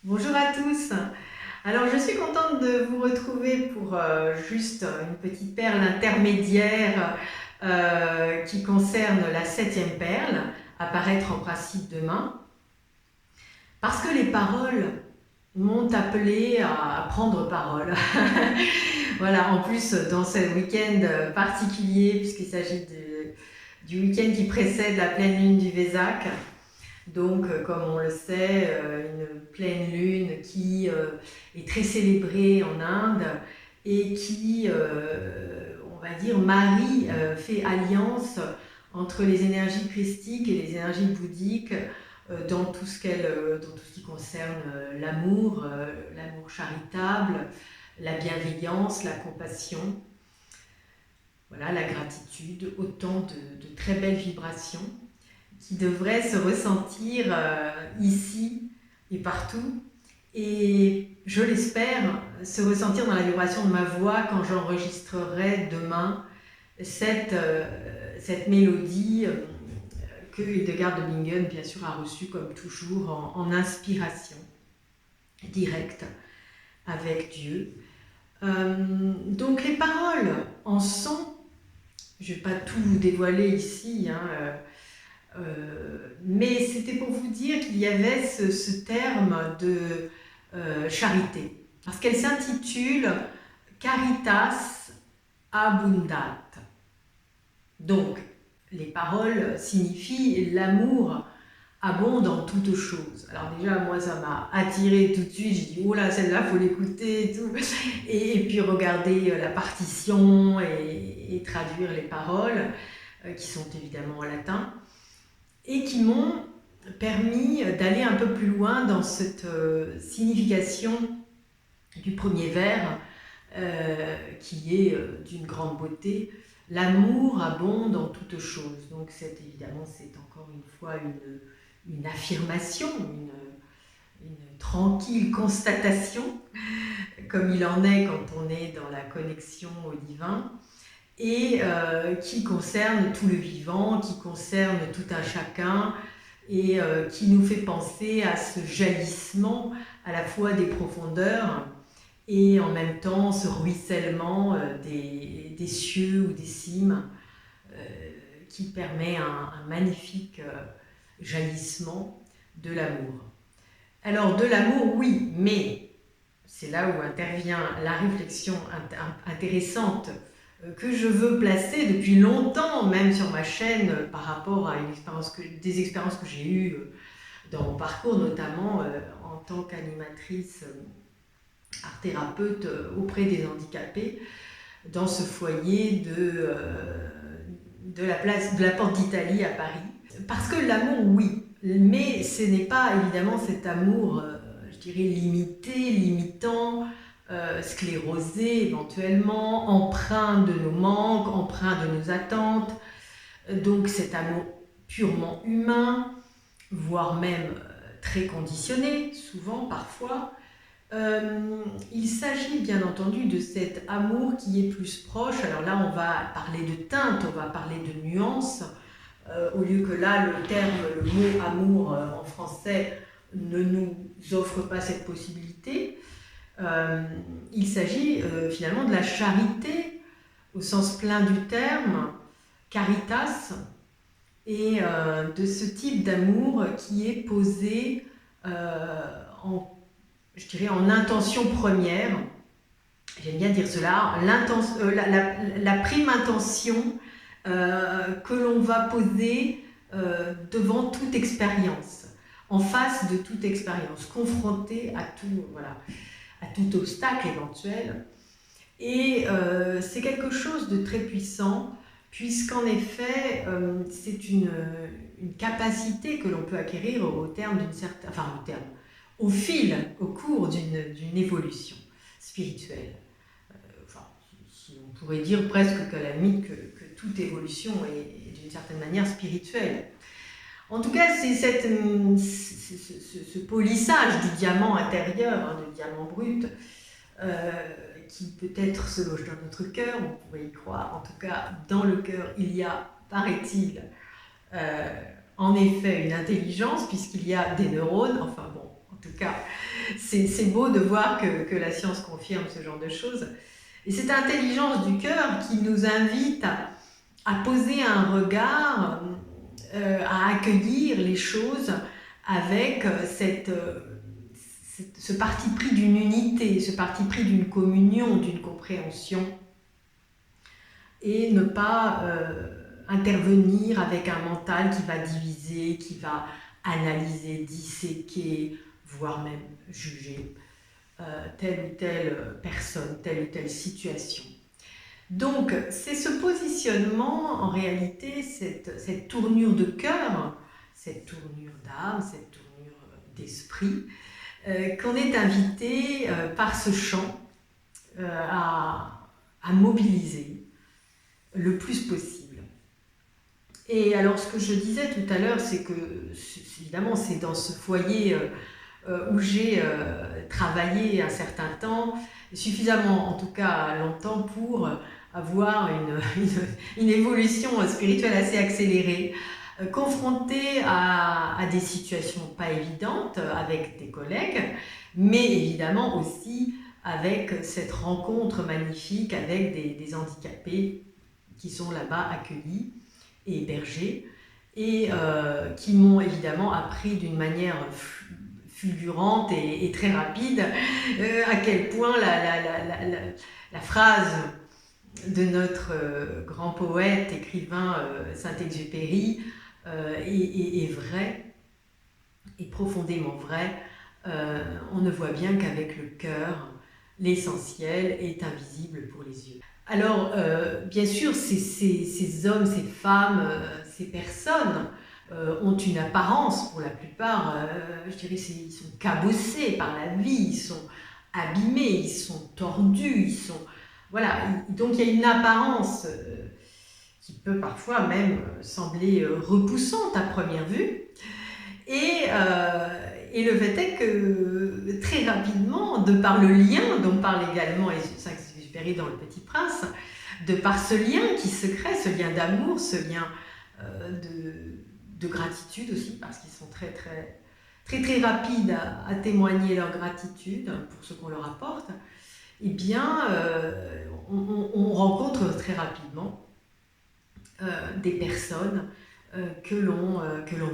Bonjour à tous. Alors je suis contente de vous retrouver pour juste une petite perle intermédiaire qui concerne la septième perle, à paraître en principe demain, parce que les paroles m'ont appelée à prendre parole. Voilà, en plus dans ce week-end particulier, puisqu'il s'agit du week-end qui précède la pleine lune du Vésac. Donc, comme on le sait, une pleine lune qui est très célébrée en Inde et qui, on va dire, marie, fait alliance entre les énergies christiques et les énergies bouddhiques dans tout ce qui concerne l'amour charitable, la bienveillance, la compassion, voilà, la gratitude, autant de très belles vibrations qui devrait se ressentir ici et partout, et je l'espère se ressentir dans la vibration de ma voix quand j'enregistrerai demain cette mélodie que Hildegard de Bingen bien sûr a reçue comme toujours en inspiration directe avec Dieu. Donc les paroles en sont, je ne vais pas tout vous dévoiler ici, mais c'était pour vous dire qu'il y avait ce terme de charité, parce qu'elle s'intitule Caritas Abundat. Donc, les paroles signifient l'amour abonde en toutes choses. Alors déjà, moi, ça m'a attirée tout de suite. J'ai dit, oh là, celle-là, faut l'écouter et tout. Et puis regarder la partition et traduire les paroles, qui sont évidemment en latin, et qui m'ont permis d'aller un peu plus loin dans cette signification du premier vers, qui est d'une grande beauté. L'amour abonde en toutes choses. Donc c'est encore une fois une affirmation, une tranquille constatation, comme il en est quand on est dans la connexion au divin, et qui concerne tout le vivant, qui concerne tout un chacun, et qui nous fait penser à ce jaillissement à la fois des profondeurs et en même temps ce ruissellement des cieux ou des cimes, qui permet un magnifique jaillissement de l'amour. Alors de l'amour, oui, mais c'est là où intervient la réflexion intéressante que je veux placer depuis longtemps, même sur ma chaîne, par rapport à des expériences que j'ai eues dans mon parcours, notamment en tant qu'animatrice art-thérapeute auprès des handicapés, dans ce foyer de la Porte d'Italie à Paris. Parce que l'amour, oui, mais ce n'est pas évidemment cet amour, je dirais, limité, limitant, sclérosé éventuellement, empreint de nos manques, empreint de nos attentes. Donc cet amour purement humain, voire même très conditionné, souvent, parfois. Il s'agit bien entendu de cet amour qui est plus proche. Alors là, on va parler de teinte, on va parler de nuances, au lieu que là, le mot amour en français ne nous offre pas cette possibilité. Il s'agit finalement de la charité au sens plein du terme, caritas, et de ce type d'amour qui est posé je dirais en intention première. J'aime bien dire cela, la prime intention que l'on va poser devant toute expérience, en face de toute expérience, confronté à tout obstacle éventuel. Et c'est quelque chose de très puissant, puisqu'en effet, c'est une capacité que l'on peut acquérir au cours d'une évolution spirituelle. On pourrait dire presque qu'à la limite que toute évolution est d'une certaine manière spirituelle. En tout cas, c'est ce polissage du diamant intérieur, du diamant brut, qui peut-être se loge dans notre cœur, on pourrait y croire. En tout cas, dans le cœur, il y a, paraît-il, en effet, une intelligence, puisqu'il y a des neurones, enfin bon, en tout cas, c'est beau de voir que la science confirme ce genre de choses. Et cette intelligence du cœur qui nous invite à poser un regard, à accueillir les choses avec ce parti pris d'une unité, ce parti pris d'une communion, d'une compréhension, et ne pas intervenir avec un mental qui va diviser, qui va analyser, disséquer, voire même juger telle ou telle personne, telle ou telle situation. Donc, c'est ce positionnement, en réalité, cette tournure de cœur, cette tournure d'âme, cette tournure d'esprit, qu'on est invité par ce chant à mobiliser le plus possible. Et alors, ce que je disais tout à l'heure, c'est que, évidemment, c'est dans ce foyer où j'ai travaillé un certain temps, suffisamment, en tout cas longtemps, pour avoir une évolution spirituelle assez accélérée, confrontée à des situations pas évidentes avec des collègues, mais évidemment aussi avec cette rencontre magnifique avec des handicapés qui sont là-bas accueillis et hébergés, et qui m'ont évidemment appris d'une manière fulgurante et très rapide à quel point la phrase de notre grand poète, écrivain Saint-Exupéry est vraie, est profondément vraie. On ne voit bien qu'avec le cœur, l'essentiel est invisible pour les yeux. Alors, bien sûr, ces hommes, ces femmes, ces personnes ont une apparence, pour la plupart, je dirais, ils sont cabossés par la vie, ils sont abîmés, ils sont tordus, ils sont... Voilà, donc il y a une apparence qui peut parfois même sembler repoussante à première vue. Et le fait est que très rapidement, de par le lien dont parle également Saint-Exupéry dans Le Petit Prince, de par ce lien qui se crée, ce lien d'amour, ce lien de gratitude aussi, parce qu'ils sont très rapides à témoigner leur gratitude pour ce qu'on leur apporte, eh bien, on rencontre très rapidement des personnes que l'on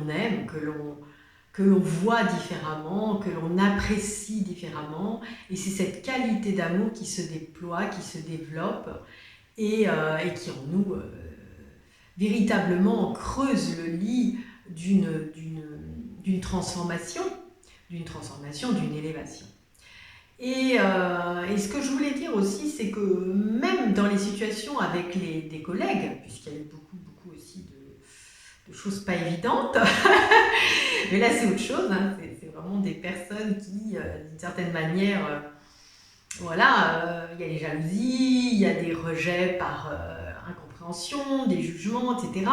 aime, que l'on voit différemment, que l'on apprécie différemment, et c'est cette qualité d'amour qui se déploie, qui se développe, et qui en nous véritablement creuse le lit d'une transformation, d'une élévation. Et ce que je voulais dire aussi, c'est que même dans les situations avec des collègues, puisqu'il y a eu beaucoup aussi de choses pas évidentes, mais là c'est autre chose, hein, c'est vraiment des personnes qui, d'une certaine manière, voilà, il y a des jalousies, il y a des rejets par incompréhension, des jugements, etc.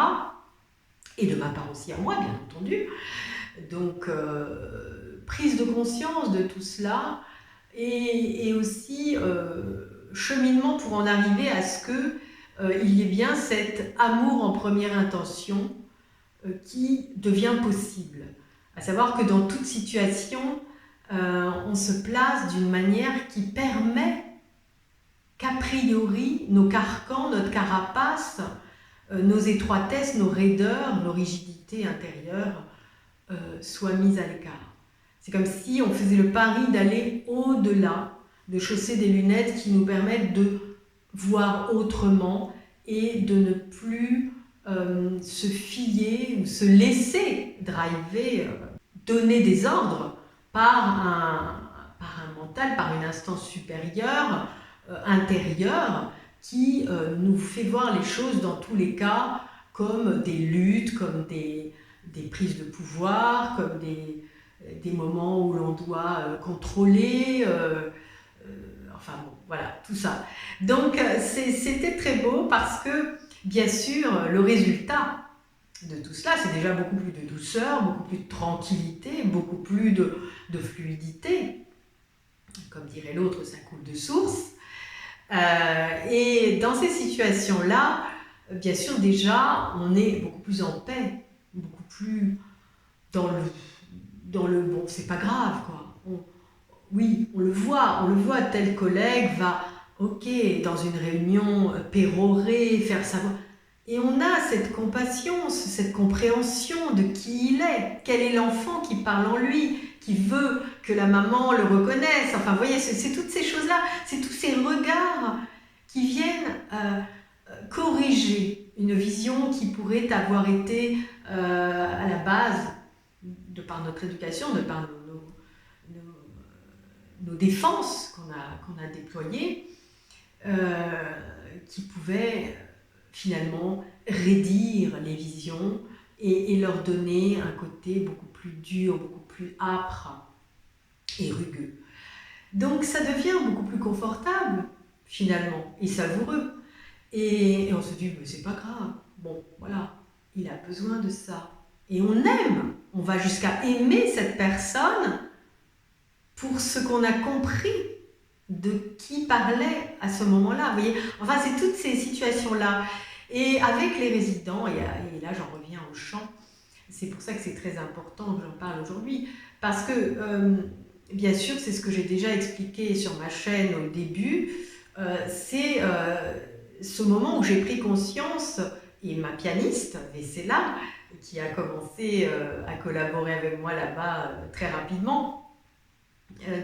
Et de ma part aussi à moi, bien entendu. Donc, prise de conscience de tout cela, et aussi cheminement pour en arriver à ce qu'il y ait bien cet amour en première intention qui devient possible. À savoir que dans toute situation, on se place d'une manière qui permet qu'a priori nos carcans, notre carapace, nos étroitesses, nos raideurs, nos rigidités intérieures soient mises à l'écart. C'est comme si on faisait le pari d'aller au-delà, de chausser des lunettes qui nous permettent de voir autrement et de ne plus se fier ou se laisser driver, donner des ordres par un mental, par une instance supérieure, intérieure, qui nous fait voir les choses dans tous les cas comme des luttes, comme des prises de pouvoir, comme des moments où l'on doit contrôler, enfin bon, voilà, tout ça. Donc c'était très beau parce que, bien sûr, le résultat de tout cela, c'est déjà beaucoup plus de douceur, beaucoup plus de tranquillité, beaucoup plus de fluidité. Comme dirait l'autre, ça coule de source. Et dans ces situations-là, bien sûr, déjà, on est beaucoup plus en paix, beaucoup plus dans le bon, c'est pas grave, quoi. oui, on le voit, tel collègue va, ok, dans une réunion, pérorer, faire savoir. Et on a cette compassion, cette compréhension de qui il est, quel est l'enfant qui parle en lui, qui veut que la maman le reconnaisse. Enfin, vous voyez, c'est toutes ces choses-là, c'est tous ces regards qui viennent corriger une vision qui pourrait avoir été à la base, de par notre éducation, de par nos défenses qu'on a déployées, qui pouvaient finalement raidir les visions et leur donner un côté beaucoup plus dur, beaucoup plus âpre et rugueux. Donc ça devient beaucoup plus confortable finalement et savoureux. Et on se dit, mais c'est pas grave, bon voilà, il a besoin de ça. Et on aime, on va jusqu'à aimer cette personne pour ce qu'on a compris de qui parlait à ce moment-là. Vous voyez, enfin, c'est toutes ces situations-là. Et avec les résidents, et là j'en reviens au chant, c'est pour ça que c'est très important que j'en parle aujourd'hui, parce que, bien sûr, c'est ce que j'ai déjà expliqué sur ma chaîne au début, c'est ce moment où j'ai pris conscience, et ma pianiste, Vessela, qui a commencé à collaborer avec moi là-bas très rapidement,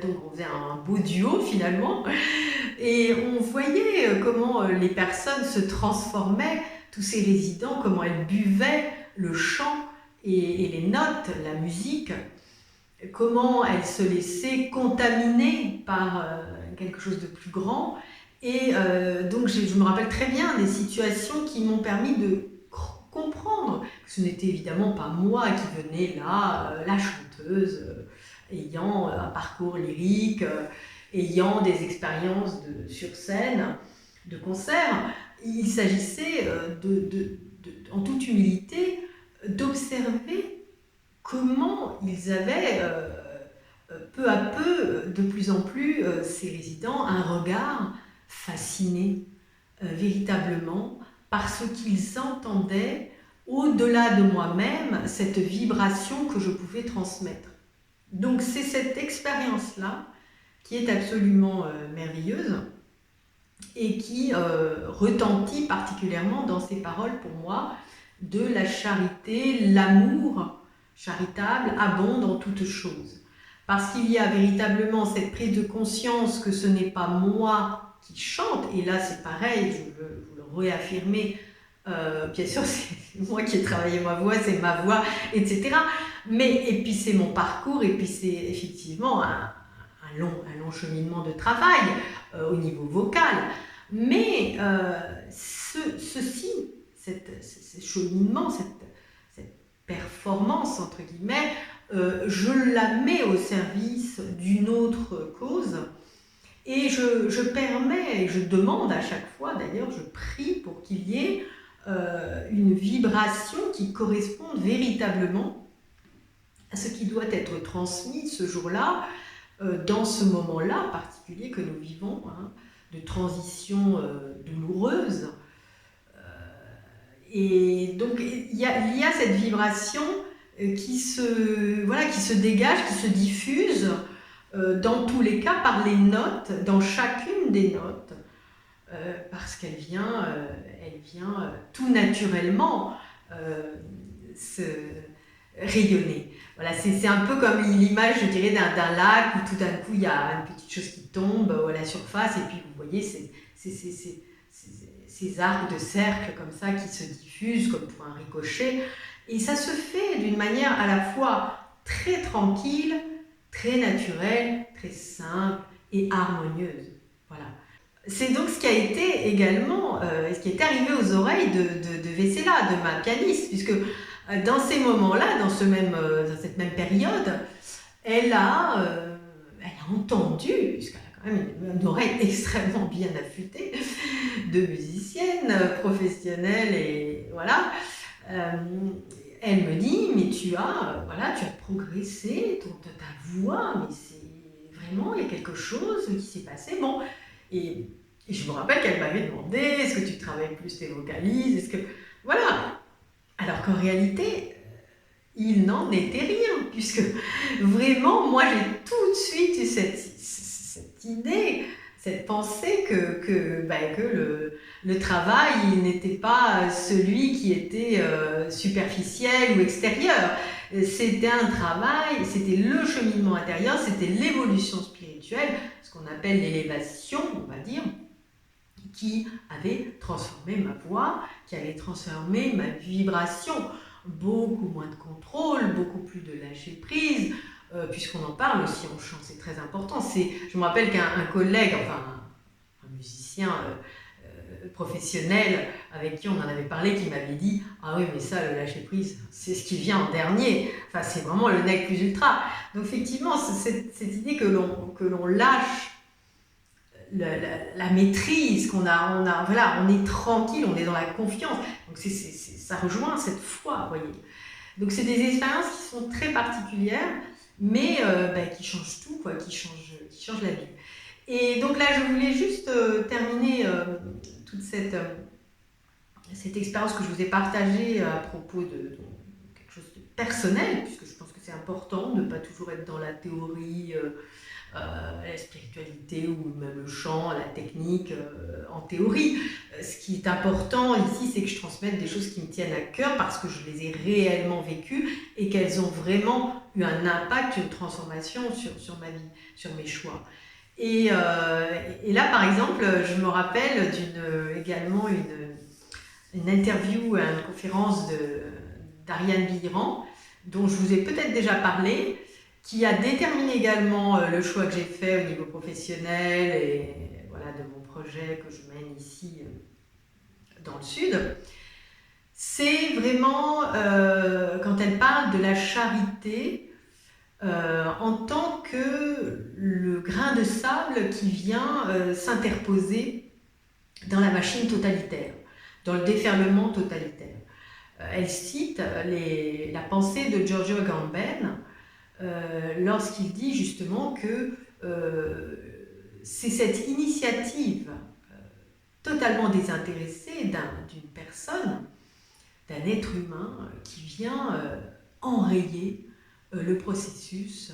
donc on faisait un beau duo finalement, et on voyait comment les personnes se transformaient, tous ces résidents, comment elles buvaient le chant et les notes, la musique, comment elles se laissaient contaminer par quelque chose de plus grand. Et donc je me rappelle très bien des situations qui m'ont permis de comprendre que ce n'était évidemment pas moi qui venais là, la chanteuse, ayant un parcours lyrique, ayant des expériences sur scène, de concert. Il s'agissait en toute humilité d'observer comment ils avaient peu à peu, de plus en plus, ces résidents, un regard fasciné véritablement par ce qu'ils entendaient au-delà de moi-même, cette vibration que je pouvais transmettre. Donc c'est cette expérience-là qui est absolument merveilleuse et qui retentit particulièrement dans ces paroles pour moi de la charité, l'amour charitable abonde en toutes choses. Parce qu'il y a véritablement cette prise de conscience que ce n'est pas moi qui chante, et là c'est pareil, je veux vous le réaffirmer, bien sûr c'est moi qui ai travaillé ma voix, c'est ma voix, etc. Et puis c'est mon parcours, et puis c'est effectivement un long cheminement de travail au niveau vocal. Mais ce cheminement, cette performance, entre guillemets, je la mets au service d'une autre cause et je permets, et je demande à chaque fois, d'ailleurs, je prie pour qu'il y ait une vibration qui corresponde véritablement à ce qui doit être transmis ce jour-là, dans ce moment-là particulier que nous vivons, hein, de transition douloureuse. Et donc il y a cette vibration qui se dégage, qui se diffuse dans tous les cas par les notes, dans chacune des notes, parce qu'elle vient tout naturellement se rayonner. Voilà, c'est un peu comme l'image, je dirais, d'un lac où tout d'un coup il y a une petite chose qui tombe à la surface et puis vous voyez ces arcs de cercle comme ça qui se diffusent comme pour un ricochet. Et ça se fait d'une manière à la fois très tranquille, très naturelle, très simple et harmonieuse. Voilà. C'est donc ce qui a été également, ce qui est arrivé aux oreilles de Vessela, de ma pianiste, puisque dans ces moments-là, dans cette même période, elle a entendu, puisqu'elle a quand même une oreille extrêmement bien affûtée, de musicienne professionnelle, et voilà. Elle me dit, mais tu as progressé, ta voix, mais c'est vraiment, il y a quelque chose qui s'est passé. Bon, et je me rappelle qu'elle m'avait demandé, est-ce que tu travailles plus tes vocalises, voilà. Alors qu'en réalité, il n'en était rien, puisque vraiment, moi, j'ai tout de suite eu pensait que le travail, il n'était pas celui qui était superficiel ou extérieur. C'était un travail, c'était le cheminement intérieur, c'était l'évolution spirituelle, ce qu'on appelle l'élévation, on va dire, qui avait transformé ma voix, qui avait transformé ma vibration. Beaucoup moins de contrôle, beaucoup plus de lâcher prise, puisqu'on en parle aussi en chant, c'est très important. Je me rappelle qu'un collègue, enfin un musicien professionnel avec qui on en avait parlé, qui m'avait dit « Ah oui, mais ça, le lâcher prise, c'est ce qui vient en dernier. Enfin, c'est vraiment le nec plus ultra. » Donc effectivement, cette idée que l'on lâche la maîtrise, voilà, on est tranquille, on est dans la confiance. Donc ça rejoint cette foi, vous voyez. Donc c'est des expériences qui sont très particulières, mais qui changent tout, quoi, qui changent la vie. Et donc là, je voulais juste terminer toute cette expérience que je vous ai partagée à propos de quelque chose de personnel, puisque je pense que c'est important de ne pas toujours être dans la théorie, la spiritualité ou même le chant, la technique en théorie. Ce qui est important ici, c'est que je transmette des choses qui me tiennent à cœur parce que je les ai réellement vécues et qu'elles ont vraiment eu un impact, une transformation sur ma vie, sur mes choix. Et là, par exemple, je me rappelle également une interview, une conférence d'Ariane Biran, dont je vous ai peut-être déjà parlé, qui a déterminé également le choix que j'ai fait au niveau professionnel et voilà, de mon projet que je mène ici dans le Sud. C'est vraiment quand elle parle de la charité en tant que le grain de sable qui vient s'interposer dans la machine totalitaire, dans le déferlement totalitaire. Elle cite la pensée de Giorgio Agamben, lorsqu'il dit justement que c'est cette initiative totalement désintéressée d'une personne, d'un être humain qui vient enrayer le processus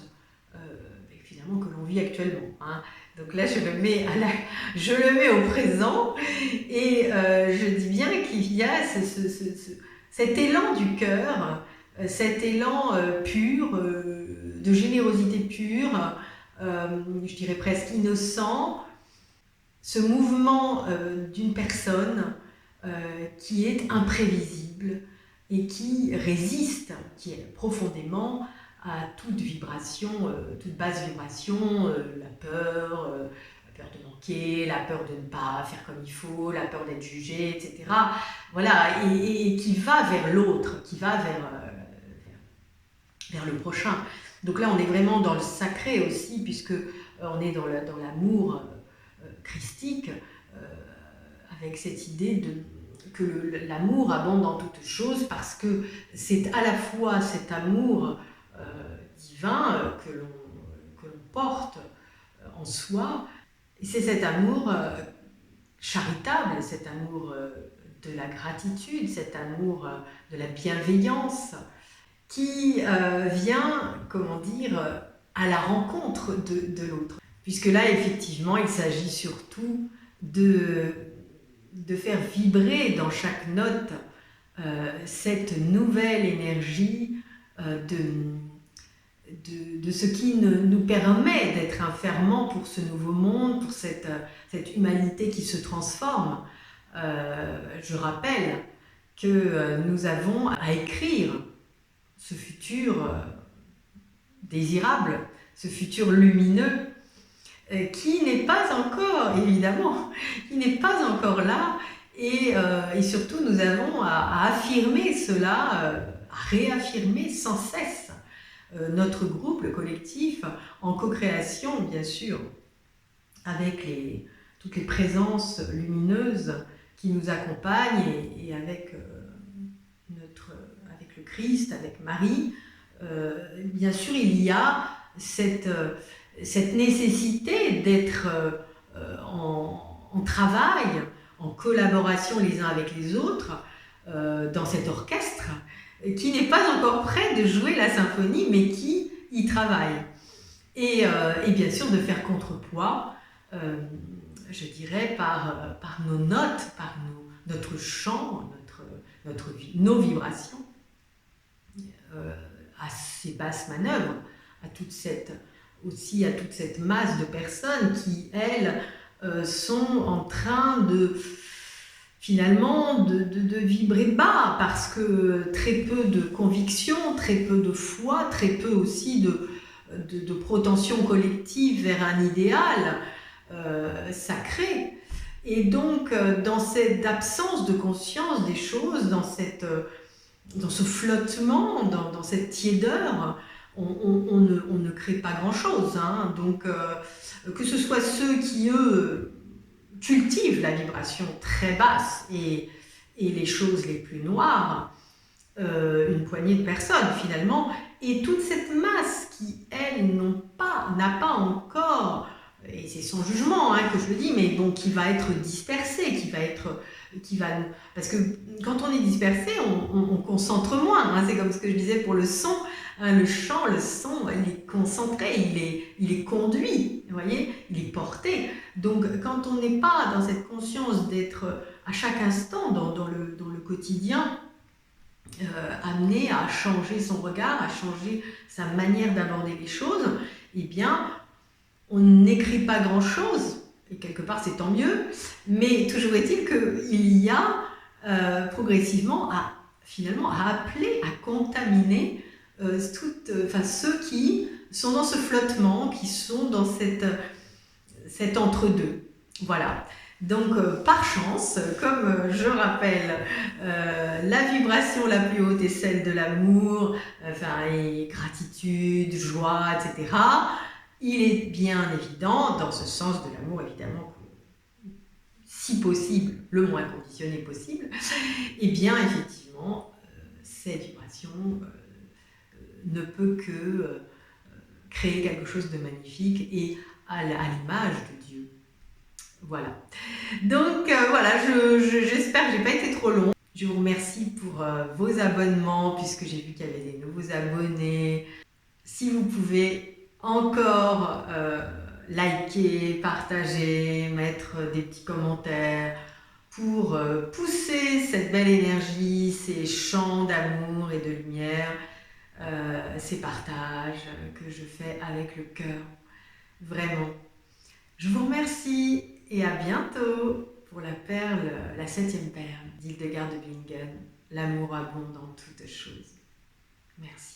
finalement que l'on vit actuellement. Hein. Donc là, je le mets au présent et je dis bien qu'il y a cet élan du cœur, cet élan pur, de générosité pure, je dirais presque innocent, ce mouvement d'une personne qui est imprévisible et qui résiste, qui est profondément à toute vibration, toute basse vibration, la peur de manquer, la peur de ne pas faire comme il faut, la peur d'être jugé, etc. Voilà, et qui va vers l'autre, qui va vers le prochain. Donc là, on est vraiment dans le sacré aussi, puisque on est dans l'amour christique, avec cette idée que l'amour abonde dans toutes choses, parce que c'est à la fois cet amour divin que l'on porte en soi, et c'est cet amour charitable, cet amour de la gratitude, cet amour de la bienveillance, qui vient, comment dire, à la rencontre de l'autre. Puisque là, effectivement, il s'agit surtout de faire vibrer dans chaque note cette nouvelle énergie de ce qui nous permet d'être un ferment pour ce nouveau monde, pour cette humanité qui se transforme. Je rappelle que nous avons à écrire ce futur désirable, ce futur lumineux, qui n'est pas encore, évidemment, qui n'est pas encore là, et surtout nous avons à affirmer cela, à réaffirmer sans cesse notre groupe, le collectif, en co-création, bien sûr, avec toutes les présences lumineuses qui nous accompagnent, et avec le Christ, avec Marie. Bien sûr, il y a cette nécessité d'être en travail, en collaboration les uns avec les autres, dans cet orchestre, qui n'est pas encore prêt de jouer la symphonie, mais qui y travaille. Et bien sûr, de faire contrepoids je dirais, par nos notes, par notre chant, nos vibrations, à ces basses manœuvres, aussi à toute cette masse de personnes qui, elles, sont en train finalement de vibrer bas, parce que très peu de conviction, très peu de foi, très peu aussi de protension collective vers un idéal sacré. Et donc, dans cette absence de conscience des choses, dans ce flottement, dans cette tiédeur, on ne crée pas grand-chose. Hein. Donc, que ce soit ceux qui, eux, cultivent la vibration très basse et les choses les plus noires, une poignée de personnes finalement, et toute cette masse qui, elle, n'a pas encore, et c'est son jugement hein, que je le dis, mais bon, qui va être dispersée, parce que quand on est dispersé, on concentre moins, hein, c'est comme ce que je disais pour le son, hein, le chant, le son, il est concentré, il est conduit, vous voyez, il est porté. Donc quand on n'est pas dans cette conscience d'être à chaque instant dans le quotidien, amené à changer son regard, à changer sa manière d'aborder les choses, eh bien, on n'écrit pas grand-chose, et quelque part c'est tant mieux, mais toujours est-il qu'il y a progressivement finalement à appeler, à contaminer ceux qui sont dans ce flottement, qui sont dans cet entre-deux. Voilà. Donc, par chance, comme je rappelle, la vibration la plus haute est celle de l'amour, et gratitude, joie, etc. Il est bien évident, dans ce sens de l'amour, évidemment, si possible, le moins conditionné possible, et bien effectivement, cette vibration ne peut que créer quelque chose de magnifique et à l'image de Dieu. Voilà. Donc voilà, j'espère que j'ai pas été trop long. Je vous remercie pour vos abonnements, puisque j'ai vu qu'il y avait des nouveaux abonnés. Si vous pouvez encore liker, partager, mettre des petits commentaires pour pousser cette belle énergie, ces chants d'amour et de lumière, ces partages que je fais avec le cœur. Vraiment. Je vous remercie et à bientôt pour la 7e perle d'Hildegard de Bingen, l'amour abonde dans toutes choses. Merci.